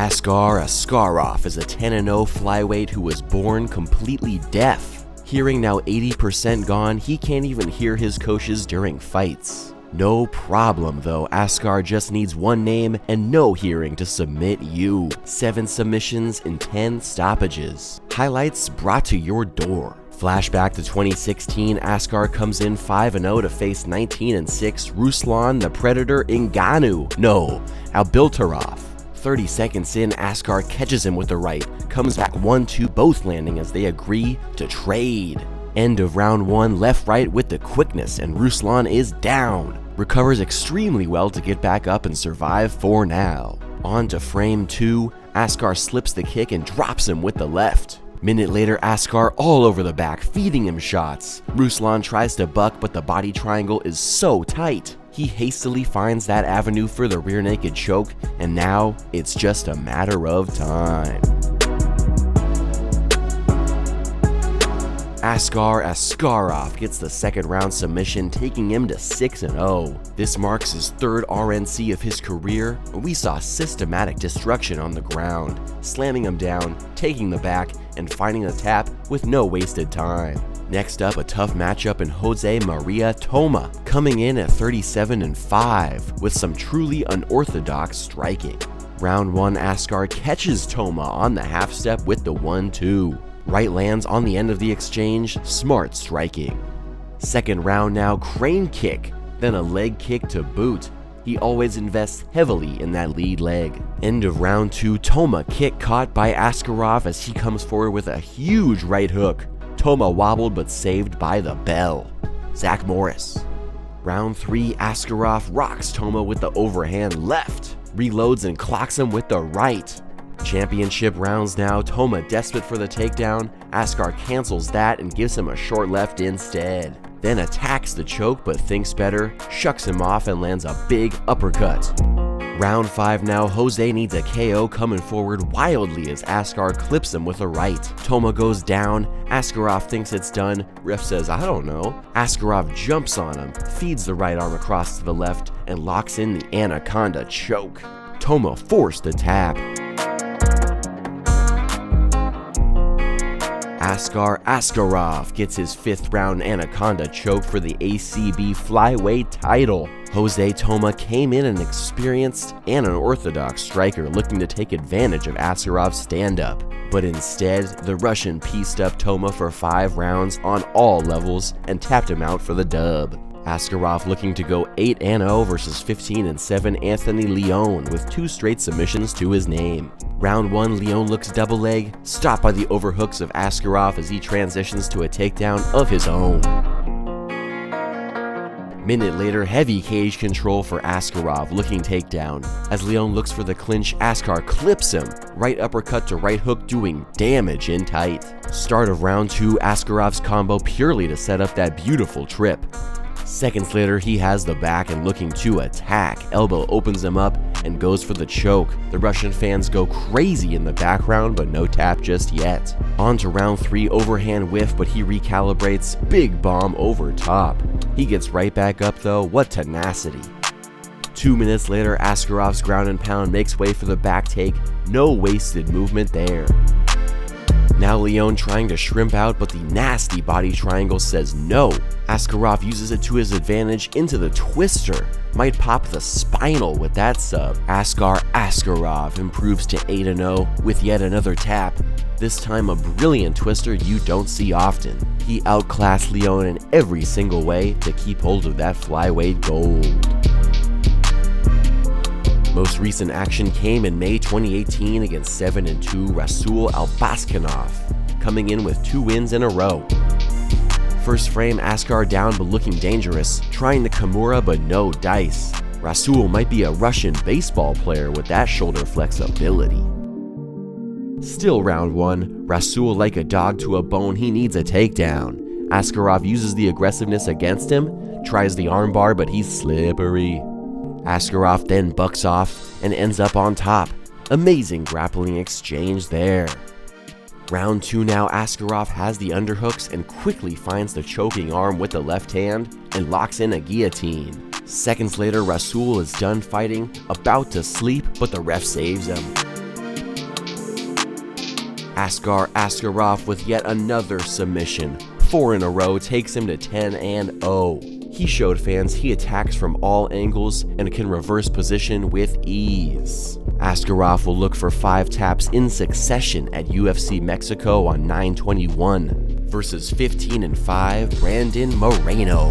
Askar Askarov is a 10-0 flyweight who was born completely deaf. Hearing now 80% gone, he can't even hear his coaches during fights. No problem though, Askar just needs one name and no hearing to submit you. 7 submissions in 10 stoppages. Highlights brought to your door. Flashback to 2016, Askar comes in 5-0 to face 19-6 Ruslan the Predator Albiltarov. 30 seconds in, Askar catches him with the right, comes back 1-2, both landing as they agree to trade. End of round 1, left-right with the quickness, and Ruslan is down. Recovers extremely well to get back up and survive for now. On to frame 2, Askar slips the kick and drops him with the left. Minute later, Askar all over the back, feeding him shots. Ruslan tries to buck, but the body triangle is so tight. He hastily finds that avenue for the rear naked choke, and now it's just a matter of time. Askar Askarov gets the second round submission, taking him to 6-0. This marks his 3rd RNC of his career, and we saw systematic destruction on the ground, slamming him down, taking the back, and finding the tap with no wasted time. Next up, a tough matchup in Jose Maria Toma, coming in at 37-5 with some truly unorthodox striking. Round 1, Askar catches Toma on the half step with the 1-2. Right lands on the end of the exchange, smart striking. Second round now, crane kick, then a leg kick to boot. He always invests heavily in that lead leg. End of round 2, Toma kick caught by Askarov as he comes forward with a huge right hook. Toma wobbled but saved by the bell. Zach Morris. Round 3, Askarov rocks Toma with the overhand left, reloads and clocks him with the right. Championship rounds now, Toma desperate for the takedown, Askar cancels that and gives him a short left instead. Then attacks the choke but thinks better, shucks him off and lands a big uppercut. Round 5 now, Jose needs a KO coming forward wildly as Askar clips him with a right. Toma goes down, Askarov thinks it's done, ref says I don't know. Askarov jumps on him, feeds the right arm across to the left, and locks in the Anaconda choke. Toma forced the tap. Askar Askarov gets his 5th round Anaconda choke for the ACB flyweight title. Jose Toma came in an experienced and an orthodox striker looking to take advantage of Askarov's stand-up. But instead, the Russian pieced up Toma for 5 rounds on all levels and tapped him out for the dub. Askarov looking to go 8-0 versus 15-7 Anthony Lyon with 2 straight submissions to his name. Round 1, Lyon looks double leg, stopped by the overhooks of Askarov as he transitions to a takedown of his own. Minute later, heavy cage control for Askarov looking takedown. As Lyon looks for the clinch, Askar clips him. Right uppercut to right hook doing damage in tight. Start of round 2, Askarov's combo purely to set up that beautiful trip. Seconds later, he has the back and looking to attack. Elbow opens him up and goes for the choke. The Russian fans go crazy in the background, but no tap just yet. On to round 3, overhand whiff, but he recalibrates. Big bomb over top. He gets right back up though, what tenacity. 2 minutes later, Askarov's ground and pound makes way for the back take. No wasted movement there. Now Lyon trying to shrimp out, but the nasty body triangle says no. Askarov uses it to his advantage into the twister. Might pop the spinal with that sub. Askar Askarov improves to 8-0 with yet another tap. This time a brilliant twister you don't see often. He outclassed Lyon in every single way to keep hold of that flyweight gold. Most recent action came in May 2018 against 7-2 Rasul coming in with 2 wins in a row. First frame, Askar down but looking dangerous, trying the Kimura but no dice. Rasul might be a Russian baseball player with that shoulder flexibility. Still round 1, Rasul like a dog to a bone, he needs a takedown. Askarov uses the aggressiveness against him, tries the armbar but he's slippery. Askarov then bucks off and ends up on top. Amazing grappling exchange there. Round 2 now, Askarov has the underhooks and quickly finds the choking arm with the left hand and locks in a guillotine. Seconds later, Rasul is done fighting, about to sleep, but the ref saves him. Askar Askarov with yet another submission. 4 in a row takes him to 10-0. He showed fans he attacks from all angles and can reverse position with ease. Askarov will look for 5 taps in succession at UFC Mexico on 9/21 versus 15-5 Brandon Moreno.